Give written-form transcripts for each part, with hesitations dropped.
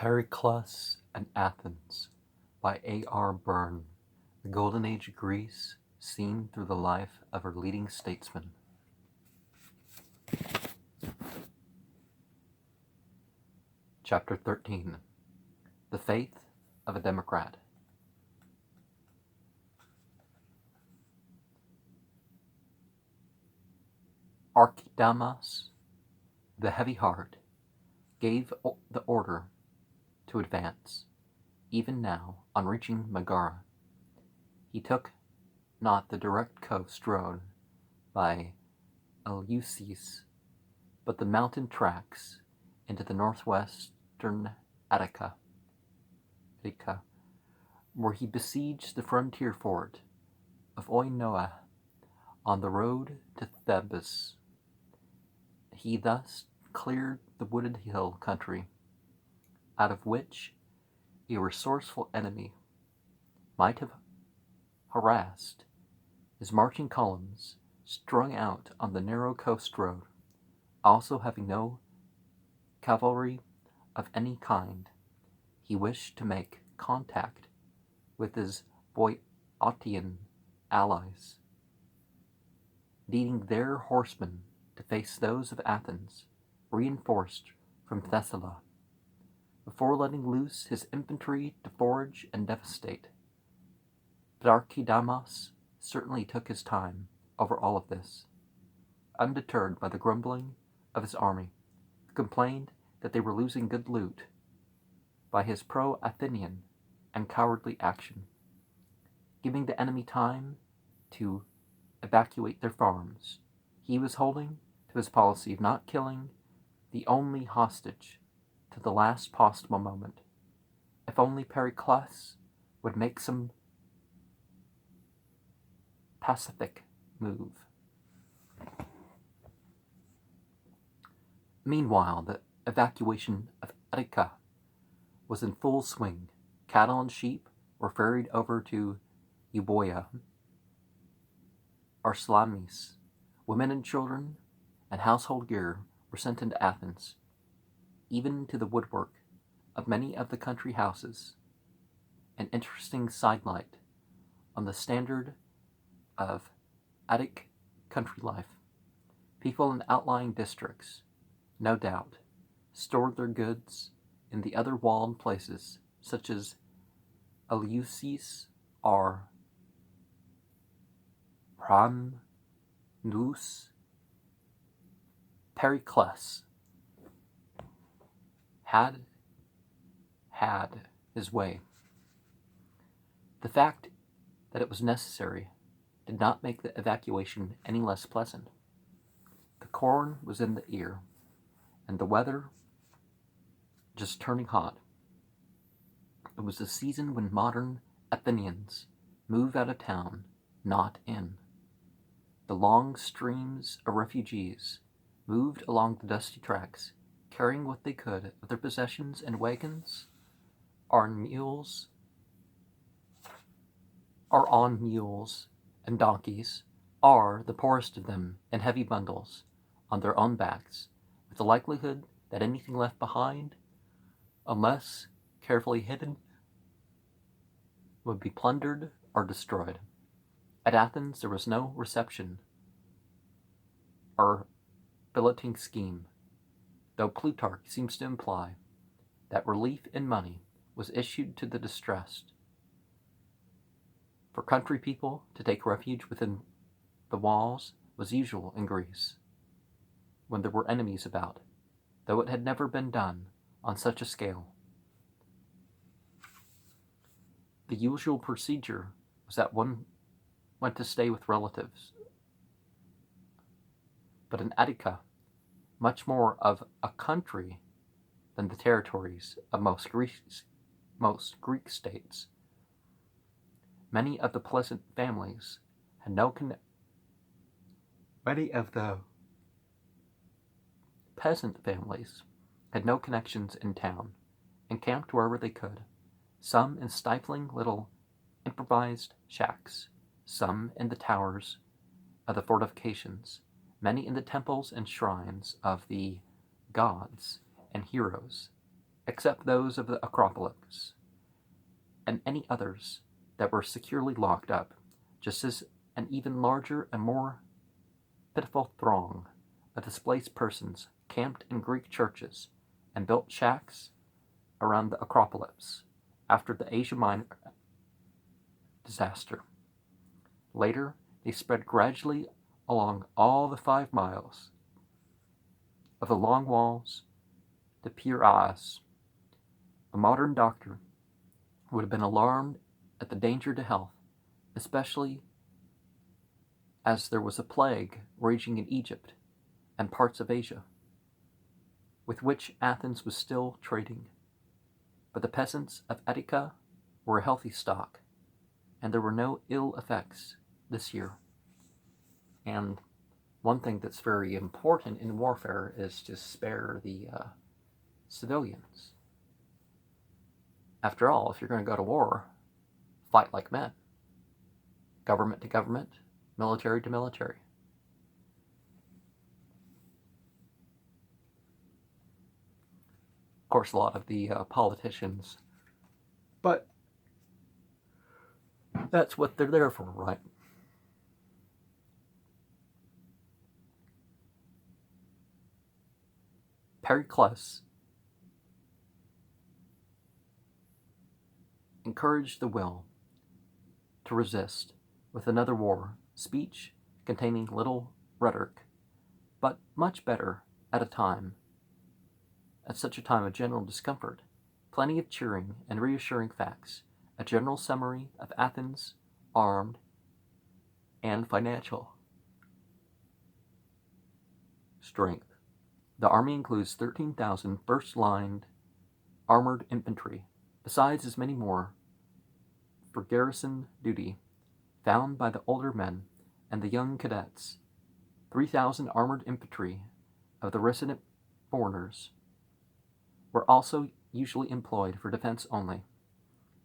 Pericles and Athens by A.R. Byrne, The Golden Age of Greece, seen through the life of her leading statesman. Chapter 13. The Faith of a Democrat. Archidamus, the heavy heart, gave the order to advance. Even now, on reaching Megara, he took not the direct coast road by Eleusis, but the mountain tracks into the northwestern Attica, where he besieged the frontier fort of Oinoa on the road to Thebes. He thus cleared the wooded hill country, out of which a resourceful enemy might have harassed his marching columns strung out on the narrow coast road. Also having no cavalry of any kind, he wished to make contact with his Boeotian allies, needing their horsemen to face those of Athens, reinforced from Thessaly, before letting loose his infantry to forage and devastate. But Archidamus certainly took his time over all of this, undeterred by the grumbling of his army, who complained that they were losing good loot by his pro-Athenian and cowardly action, giving the enemy time to evacuate their farms. He was holding to his policy of not killing the only hostage to the last possible moment. If only Pericles would make some pacific move. Meanwhile, the evacuation of Attica was in full swing. Cattle and sheep were ferried over to Euboea, Arslamis. Women and children and household gear were sent into Athens, even to the woodwork of many of the country houses. An interesting sidelight on the standard of Attic country life. People in outlying districts, no doubt, stored their goods in the other walled places, such as Eleusis or Pramnus. Pericles had his way. The fact that it was necessary did not make the evacuation any less pleasant. The corn was in the ear, and the weather just turning hot. It was a season when modern Athenians move out of town, not in. The long streams of refugees moved along the dusty tracks, carrying what they could of their possessions and wagons, or on mules and donkeys, or the poorest of them in heavy bundles on their own backs, with the likelihood that anything left behind, unless carefully hidden, would be plundered or destroyed. At Athens there was no reception or billeting scheme, though Plutarch seems to imply that relief in money was issued to the distressed. For country people to take refuge within the walls was usual in Greece, when there were enemies about, though it had never been done on such a scale. The usual procedure was that one went to stay with relatives. But in Attica, much more of a country than the territories of most Greek states, many of the peasant families had no connections in town, and camped wherever they could, some in stifling little improvised shacks, some in the towers of the fortifications, many in the temples and shrines of the gods and heroes, except those of the Acropolis, and any others that were securely locked up, just as an even larger and more pitiful throng of displaced persons camped in Greek churches and built shacks around the Acropolis after the Asia Minor disaster. Later, they spread gradually along all the 5 miles of the long walls to Piraeus. A modern doctor would have been alarmed at the danger to health, especially as there was a plague raging in Egypt and parts of Asia, with which Athens was still trading. But the peasants of Attica were a healthy stock, and there were no ill effects this year. And one thing that's very important in warfare is to spare the civilians. After all, if you're going to go to war, fight like men. Government to government, military to military. Of course, a lot of the politicians, but that's what they're there for, right? Pericles encouraged the will to resist with another war, speech containing little rhetoric, but much better at such a time of general discomfort, plenty of cheering and reassuring facts, a general summary of Athens' armed and financial strength. The army includes 13,000 first-line armored infantry, besides as many more for garrison duty, found by the older men and the young cadets. 3,000 armored infantry of the resident foreigners were also usually employed for defense only.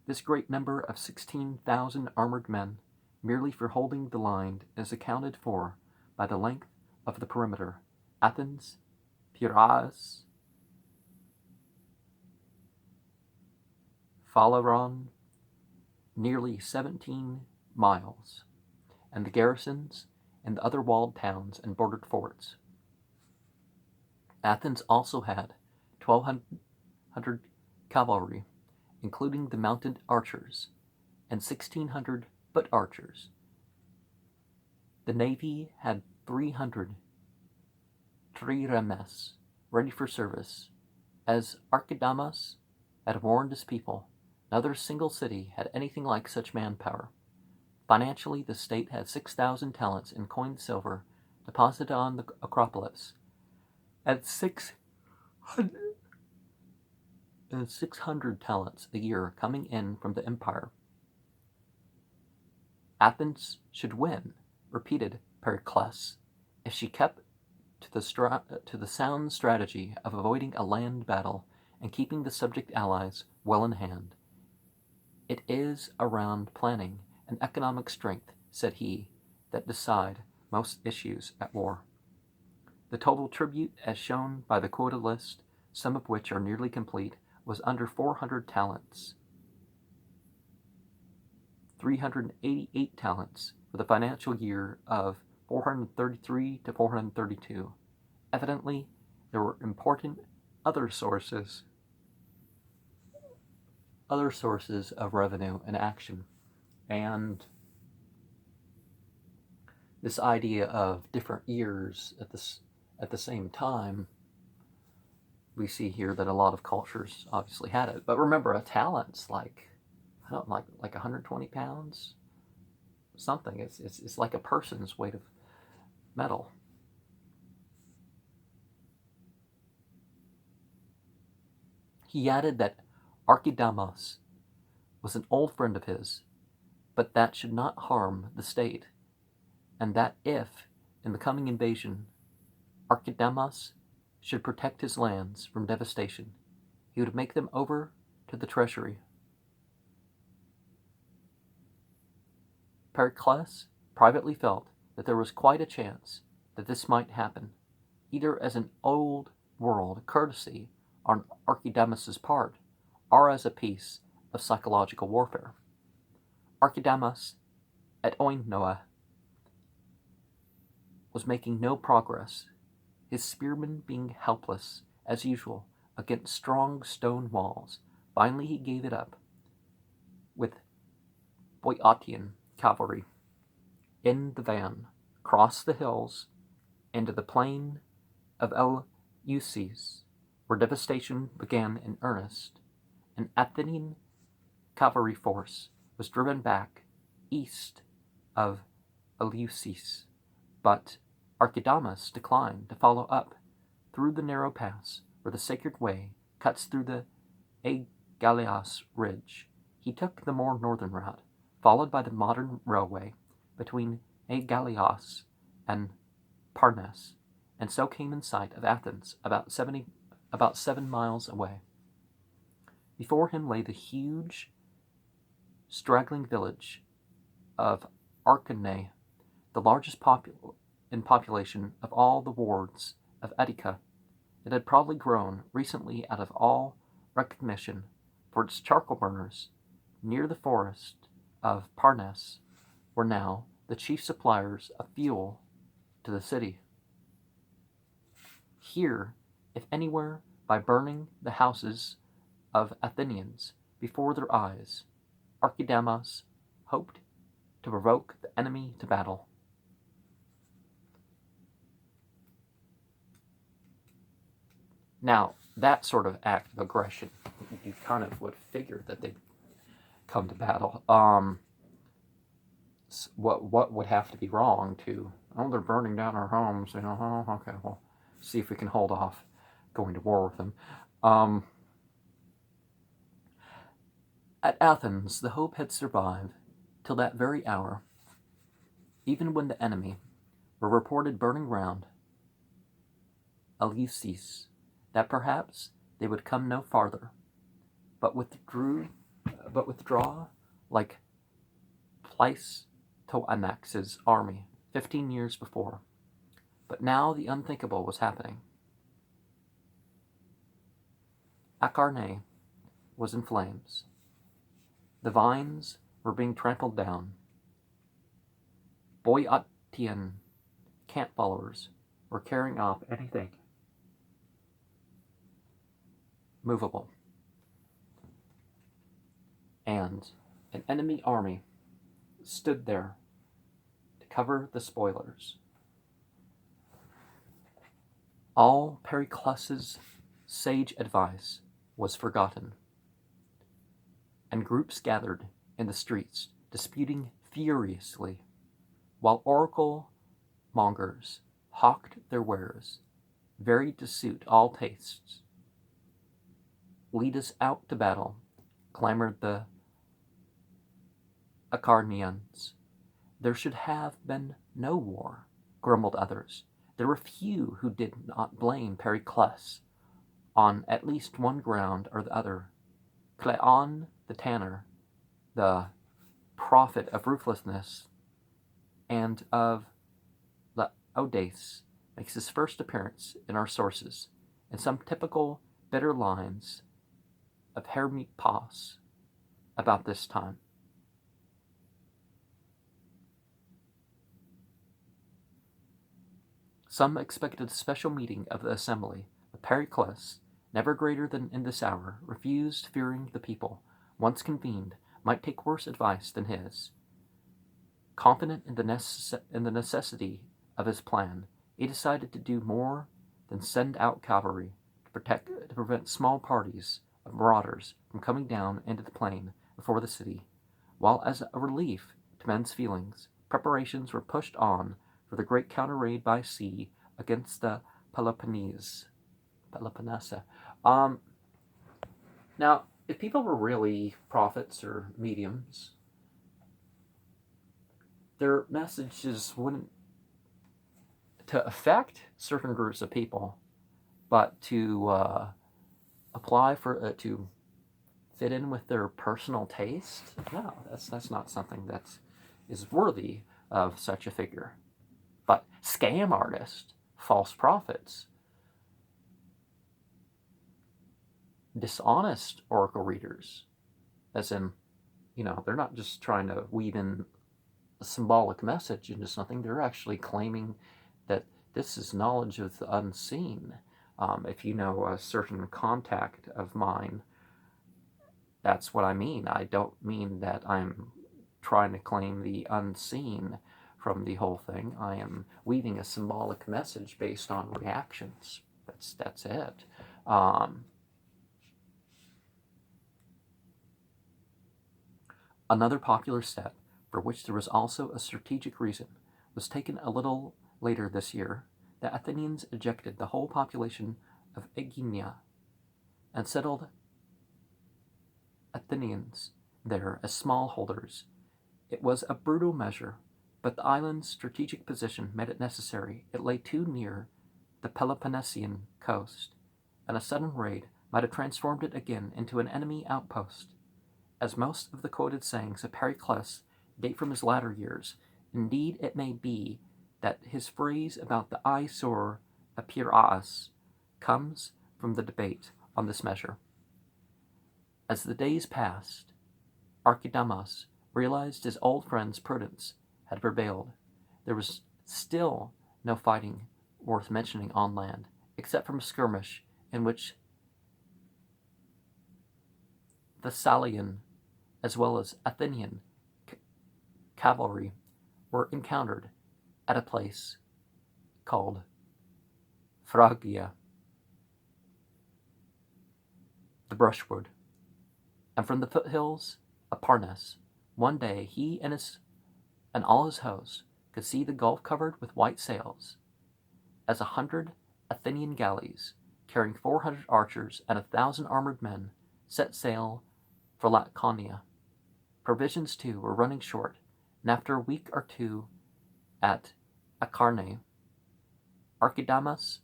This great number of 16,000 armored men, merely for holding the line, is accounted for by the length of the perimeter. Athens, Piraeus, Phaleron, nearly 17 miles, and the garrisons and the other walled towns and bordered forts. Athens also had 1,200 cavalry, including the mounted archers, and 1,600 foot archers. The navy had 300 triremes ready for service. As Archidamus had warned his people, neither single city had anything like such manpower. Financially, the state had 6,000 talents in coined silver deposited on the Acropolis, at 600 talents a year coming in from the empire. Athens should win, repeated Pericles, if she kept to the sound strategy of avoiding a land battle and keeping the subject allies well in hand. It is around planning and economic strength, said he, that decide most issues at war. The total tribute, as shown by the quota list, some of which are nearly complete, was under 400 talents. 388 talents for the financial year of 433 to 432. Evidently, there were important other sources of revenue and action. And this idea of different years at the same time, we see here that a lot of cultures obviously had it. But remember, a talent's like 120 pounds, something. It's like a person's weight of metal. He added that Archidamus was an old friend of his, but that should not harm the state, and that if, in the coming invasion, Archidamus should protect his lands from devastation, he would make them over to the treasury. Pericles privately felt that there was quite a chance that this might happen, either as an old world courtesy on Archidamus's part are as a piece of psychological warfare. Archidamus at Oinoa was making no progress, his spearmen being helpless, as usual, against strong stone walls. Finally he gave it up, with Boeotian cavalry in the van, crossed the hills into the plain of Eleusis, where devastation began in earnest. An Athenian cavalry force was driven back east of Eleusis, but Archidamus declined to follow up through the narrow pass where the Sacred Way cuts through the Aegaleos Ridge. He took the more northern route, followed by the modern railway between Aegaleos and Parnes, and so came in sight of Athens about 7 miles away. Before him lay the huge, straggling village of Archene, the largest in population of all the wards of Attica. It had probably grown recently out of all recognition, for its charcoal burners near the forest of Parnes were now the chief suppliers of fuel to the city. Here, if anywhere, by burning the houses of Athenians before their eyes, Archidamus hoped to provoke the enemy to battle. Now, that sort of act of aggression, you kind of would figure that they'd come to battle. What would have to be wrong to, oh, they're burning down our homes, oh, okay, well, see if we can hold off going to war with them. At Athens, the hope had survived till that very hour, even when the enemy were reported burning round Eleusis, that perhaps they would come no farther, but withdraw like Pleistoanax's army 15 years before. But now the unthinkable was happening. Acharnae was in flames. The vines were being trampled down. Boeotian camp followers were carrying off anything movable. And an enemy army stood there to cover the spoilers. All Pericles' sage advice was forgotten, and groups gathered in the streets, disputing furiously, while oracle mongers hawked their wares, varied to suit all tastes. Lead us out to battle, clamored the Acharnians. There should have been no war, grumbled others. There were few who did not blame Pericles on at least one ground or the other. Cleon the tanner, the prophet of ruthlessness and of Laodice, makes his first appearance in our sources, in some typical bitter lines of Hermippos about this time. Some expected a special meeting of the assembly, but Pericles, never greater than in this hour, refused, fearing the people, once convened, might take worse advice than his. Confident in the necessity of his plan, he decided to do more than send out cavalry to prevent small parties of marauders from coming down into the plain before the city, while as a relief to men's feelings, preparations were pushed on for the great counter-raid by sea against the Peloponnese. Now, if people were really prophets or mediums, their messages wouldn't to affect certain groups of people, but to apply for to fit in with their personal taste. No, that's not something that is worthy of such a figure. But scam artists, false prophets, dishonest oracle readers, as in, they're not just trying to weave in a symbolic message into something, they're actually claiming that this is knowledge of the unseen. If you know a certain contact of mine, that's what I mean. I don't mean that I'm trying to claim the unseen from the whole thing. I am weaving a symbolic message based on reactions. That's it. Another popular step, for which there was also a strategic reason, was taken a little later this year. The Athenians ejected the whole population of Aegina and settled Athenians there as smallholders. It was a brutal measure, but the island's strategic position made it necessary. It lay too near the Peloponnesian coast, and a sudden raid might have transformed it again into an enemy outpost. As most of the quoted sayings of Pericles date from his latter years, indeed it may be that his phrase about the eyesore of Pyrrhus comes from the debate on this measure. As the days passed, Archidamus realized his old friend's prudence had prevailed. There was still no fighting worth mentioning on land, except from a skirmish in which Thessalian as well as Athenian cavalry were encountered at a place called Phrygia, the brushwood, and from the foothills of Parnes. One day he and all his hosts could see the gulf covered with white sails, as 100 Athenian galleys, carrying 400 archers and 1,000 armored men, set sail for Laconia. Provisions, too, were running short, and after a week or two at Acharnae, Archidamus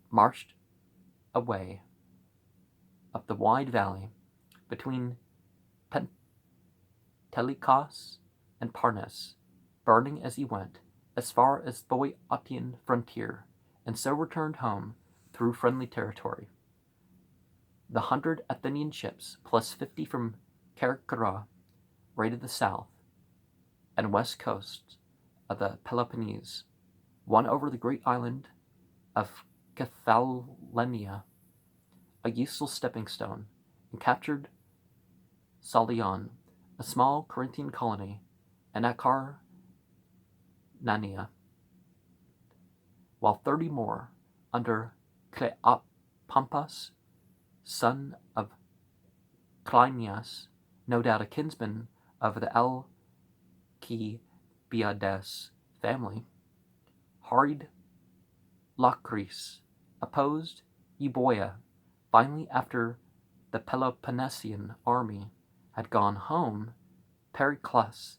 marched away up the wide valley between Pentelikos and Parnes, burning as he went, as far as the Boeotian frontier, and so returned home through friendly territory. The 100 Athenian ships, plus 50 from Kerkyra, raided the south and west coasts of the Peloponnese, won over the great island of Cephallenia, a useful stepping stone, and captured Salion, a small Corinthian colony, and Acarnania, while 30 more, under Cleopampus, son of Cleinias, no doubt a kinsman of the Alcibiades family, harried Locris, opposed Euboea. Finally, after the Peloponnesian army had gone home, Pericles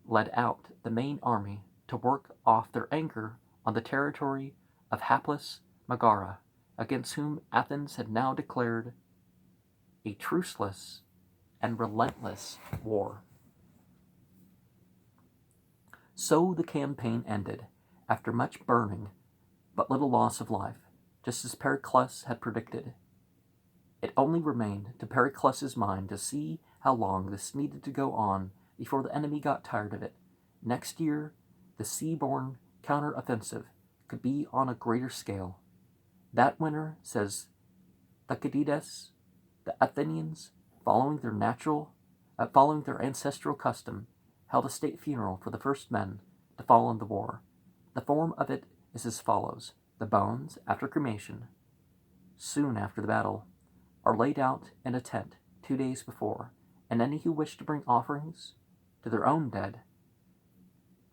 led out the main army to work off their anger on the territory of hapless Megara, against whom Athens had now declared a truceless and relentless war. So the campaign ended, after much burning, but little loss of life, just as Pericles had predicted. It only remained to Pericles' mind to see how long this needed to go on before the enemy got tired of it. Next year, the sea-borne counter-offensive could be on a greater scale. That winter, says Thucydides, the Athenians, following their ancestral custom, held a state funeral for the first men to fall in the war. The form of it is as follows. The bones, after cremation, soon after the battle, are laid out in a tent 2 days before, and any who wish to bring offerings to their own dead.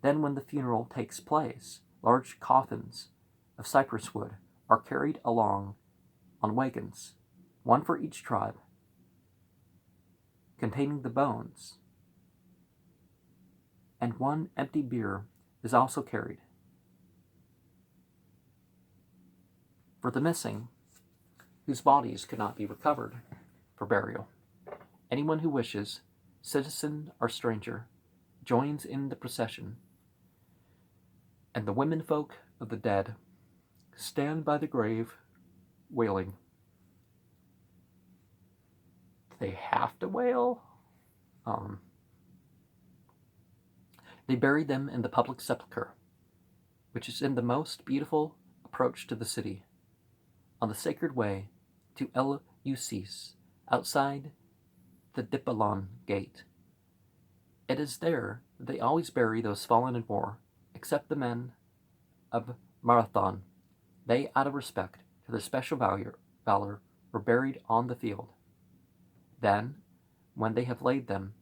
Then when the funeral takes place, large coffins of cypress wood are carried along on wagons, one for each tribe, containing the bones, and one empty bier is also carried. For the missing, whose bodies could not be recovered for burial, anyone who wishes, citizen or stranger, joins in the procession, and the womenfolk of the dead stand by the grave, wailing. they have to wail. They buried them in the public sepulchre, which is in the most beautiful approach to the city, on the sacred way to Eleusis, outside the Dipylon gate. It is there that they always bury those fallen in war, except the men of Marathon. They, out of respect to their special valor, were buried on the field. Then, when they have laid them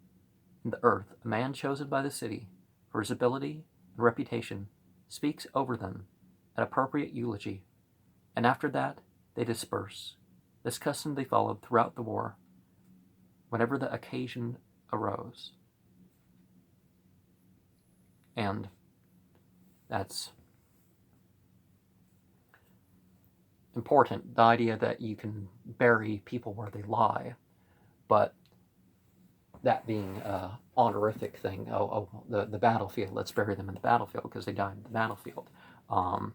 in the earth, a man chosen by the city for his ability and reputation speaks over them an appropriate eulogy, and after that they disperse. This custom they followed throughout the war, whenever the occasion arose. And that's important, the idea that you can bury people where they lie, but that being an honorific thing. The battlefield, let's bury them in the battlefield because they died in the battlefield. Having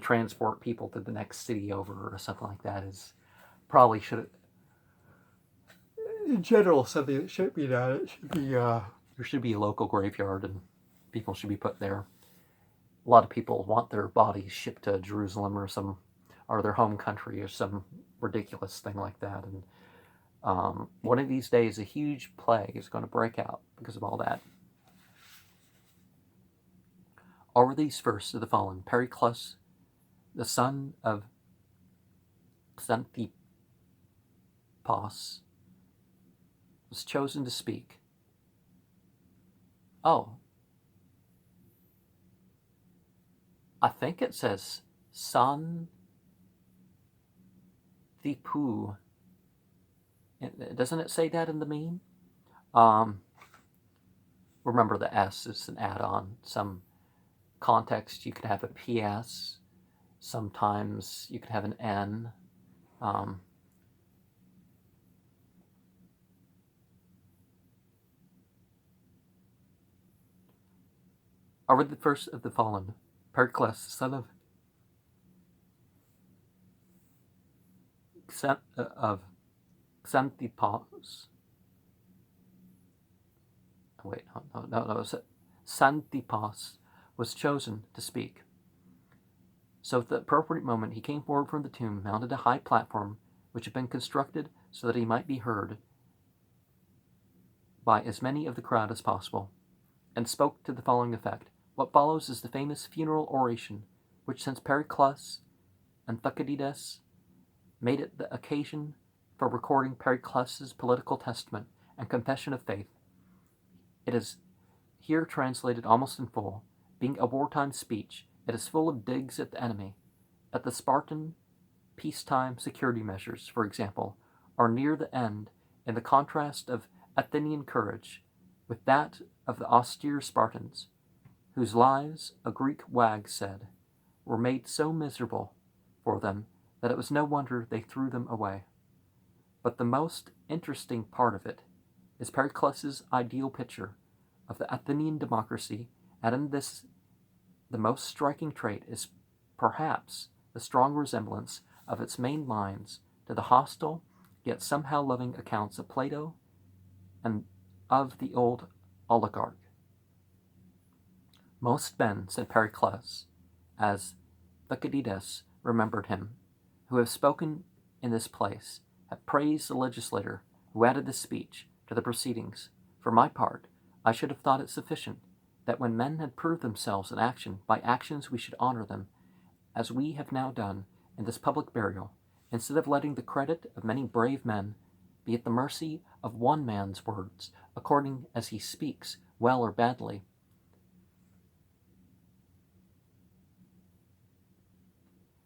to transport people to the next city over or something like that is probably should, in general, something that should be done. It should be there should be a local graveyard and people should be put there. A lot of people want their bodies shipped to Jerusalem or their home country or some ridiculous thing like that. And one of these days, a huge plague is going to break out because of all that. Over these first of the fallen, Pericles, the son of Xanthippos, was chosen to speak. Oh, I think it says Xanthippou. Doesn't it say that in the meme? Remember the S is an add-on. Some context you could have a PS. Sometimes you could have an N. Over the first of the fallen, Pericles, son of Xanthippos. Wait, no. Xanthippos was chosen to speak. So at the appropriate moment, he came forward from the tomb, mounted a high platform, which had been constructed so that he might be heard by as many of the crowd as possible, and spoke to the following effect. What follows is the famous funeral oration, which since Pericles and Thucydides made it the occasion for recording Pericles' political testament and confession of faith. It is here translated almost in full. Being a wartime speech, it is full of digs at the enemy. At the Spartan peacetime security measures, for example, are near the end in the contrast of Athenian courage with that of the austere Spartans, whose lives, a Greek wag said, were made so miserable for them that it was no wonder they threw them away. But the most interesting part of it is Pericles' ideal picture of the Athenian democracy, and in this the most striking trait is perhaps the strong resemblance of its main lines to the hostile yet somehow loving accounts of Plato and of the old oligarch. Most men, said Pericles, as Thucydides remembered him, who have spoken in this place, have praised the legislator who added this speech to the proceedings. For my part, I should have thought it sufficient that when men had proved themselves in action, by actions we should honor them, as we have now done in this public burial, instead of letting the credit of many brave men be at the mercy of one man's words, according as he speaks well or badly.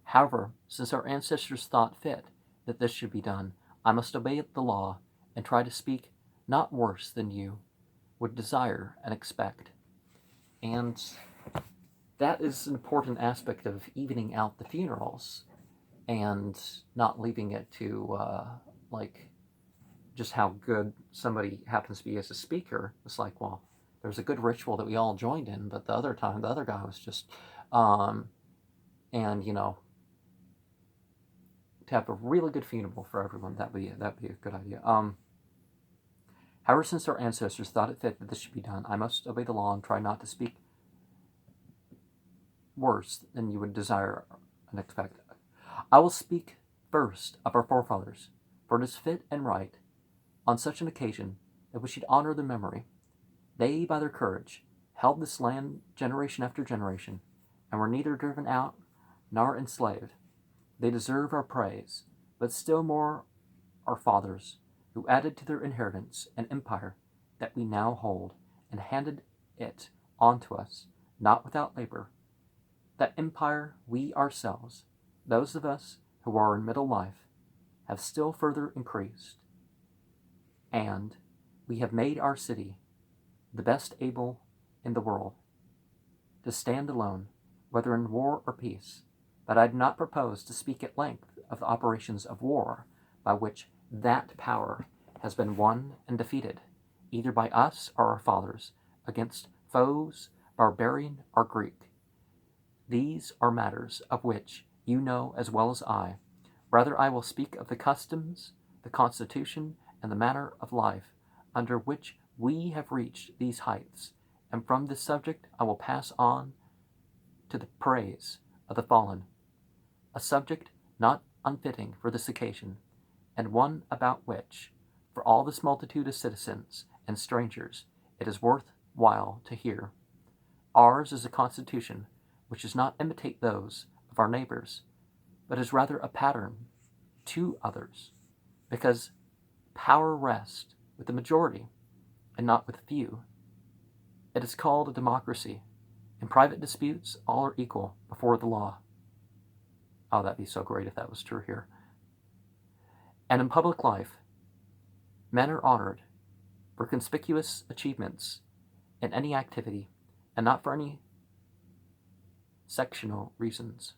However, since our ancestors thought fit that this should be done, I must obey the law and try to speak not worse than you would desire and expect. And that is an important aspect of evening out the funerals and not leaving it to just how good somebody happens to be as a speaker. It's like, well, there's a good ritual that we all joined in, but the other time the other guy was just and to have a really good funeral for everyone. That'd be a good idea. However, since our ancestors thought it fit that this should be done, I must obey the law and try not to speak worse than you would desire and expect. I will speak first of our forefathers, for it is fit and right, on such an occasion, that we should honor their memory. They, by their courage, held this land generation after generation, and were neither driven out nor enslaved. They deserve our praise, but still more our fathers, who added to their inheritance an empire that we now hold, and handed it on to us, not without labor. That empire we ourselves, those of us who are in middle life, have still further increased, and we have made our city the best able in the world to stand alone, whether in war or peace. But I do not propose to speak at length of the operations of war by which that power has been won and defeated, either by us or our fathers, against foes, barbarian or Greek. These are matters of which you know as well as I. Rather, I will speak of the customs, the constitution, and the manner of life under which we have reached these heights, and from this subject I will pass on to the praise of the fallen, a subject not unfitting for this occasion, and one about which, for all this multitude of citizens and strangers, it is worth while to hear. Ours is a constitution which does not imitate those of our neighbors, but is rather a pattern to others, because power rests with the majority and not with the few. It is called a democracy. In private disputes, all are equal before the law. Oh, that'd be so great if that was true here. And in public life, men are honored for conspicuous achievements in any activity, and not for any sectional reasons.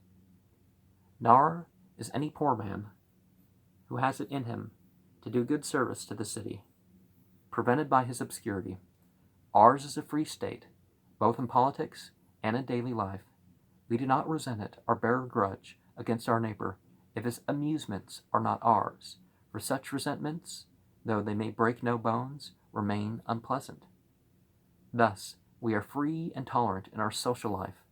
Nor is any poor man who has it in him to do good service to the city prevented by his obscurity. Ours is a free state, both in politics and in daily life. We do not resent it or bear a grudge against our neighbor if his amusements are not ours, for such resentments, though they may break no bones, remain unpleasant. Thus, we are free and tolerant in our social life,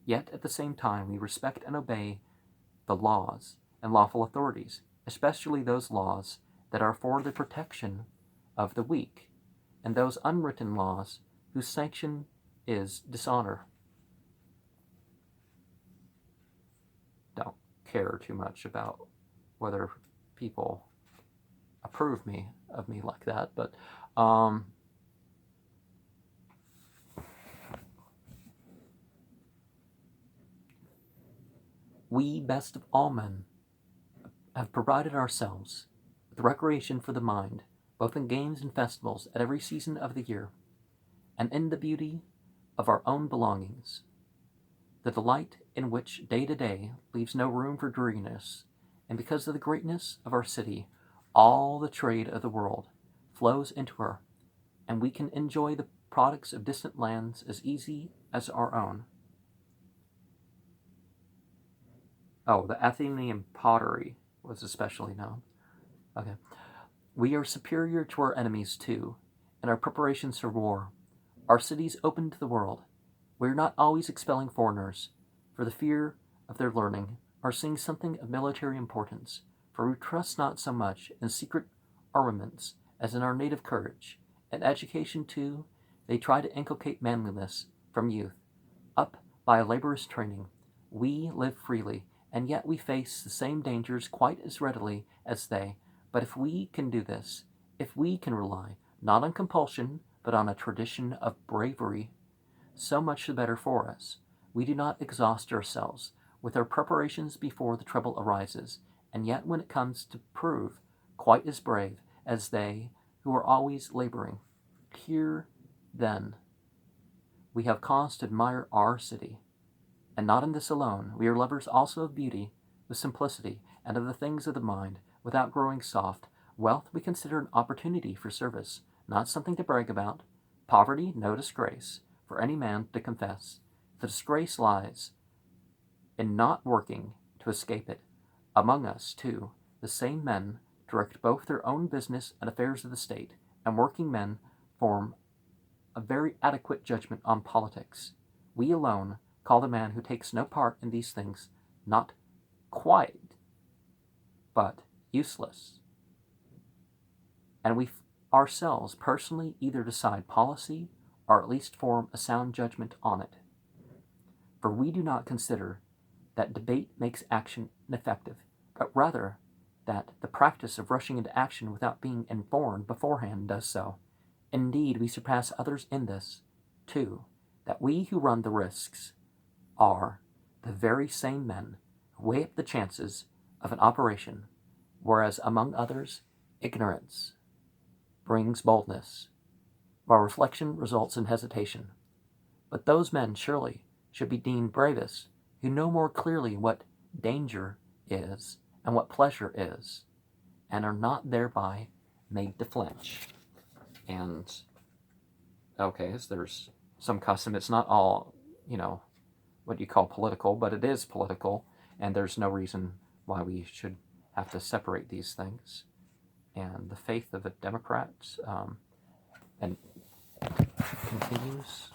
yet at the same time we respect and obey the laws and lawful authorities, especially those laws that are for the protection of the weak, and those unwritten laws whose sanction is dishonor. Don't care too much about whether people approve of me like that, but we, best of all men, have provided ourselves with recreation for the mind, both in games and festivals at every season of the year, and in the beauty of our own belongings, the delight in which day to day leaves no room for dreariness, and because of the greatness of our city, all the trade of the world flows into her, and we can enjoy the products of distant lands as easy as our own. Oh, the Athenian pottery was especially known. Okay. We are superior to our enemies, too, in our preparations for war. Our cities open to the world. We are not always expelling foreigners, for the fear of their learning, or seeing something of military importance, for we trust not so much in secret armaments as in our native courage. In education, too, they try to inculcate manliness from youth. Up by a laborious training, we live freely, and yet we face the same dangers quite as readily as they. But if we can do this, if we can rely not on compulsion, but on a tradition of bravery, so much the better for us. We do not exhaust ourselves with our preparations before the trouble arises, and yet when it comes to prove quite as brave as they who are always laboring. Here, then, we have cause to admire our city. And not in this alone, we are lovers also of beauty, of simplicity, and of the things of the mind, without growing soft. Wealth we consider an opportunity for service, not something to brag about. Poverty, no disgrace for any man to confess. The disgrace lies in not working to escape it. Among us, too, the same men direct both their own business and affairs of the state, and working men form a very adequate judgment on politics. We alone call the man who takes no part in these things not quiet, but useless. And we ourselves personally either decide policy or at least form a sound judgment on it. For we do not consider that debate makes action ineffective, but rather that the practice of rushing into action without being informed beforehand does so. Indeed, we surpass others in this, too, that we who run the risks are the very same men who weigh up the chances of an operation, whereas among others, ignorance brings boldness, while reflection results in hesitation. But those men surely should be deemed bravest who know more clearly what danger is and what pleasure is, and are not thereby made to flinch. And, okay, so there's some custom. It's not all, what you call political, but it is political, and there's no reason why we should have to separate these things. And the faith of a Democrat, and continues.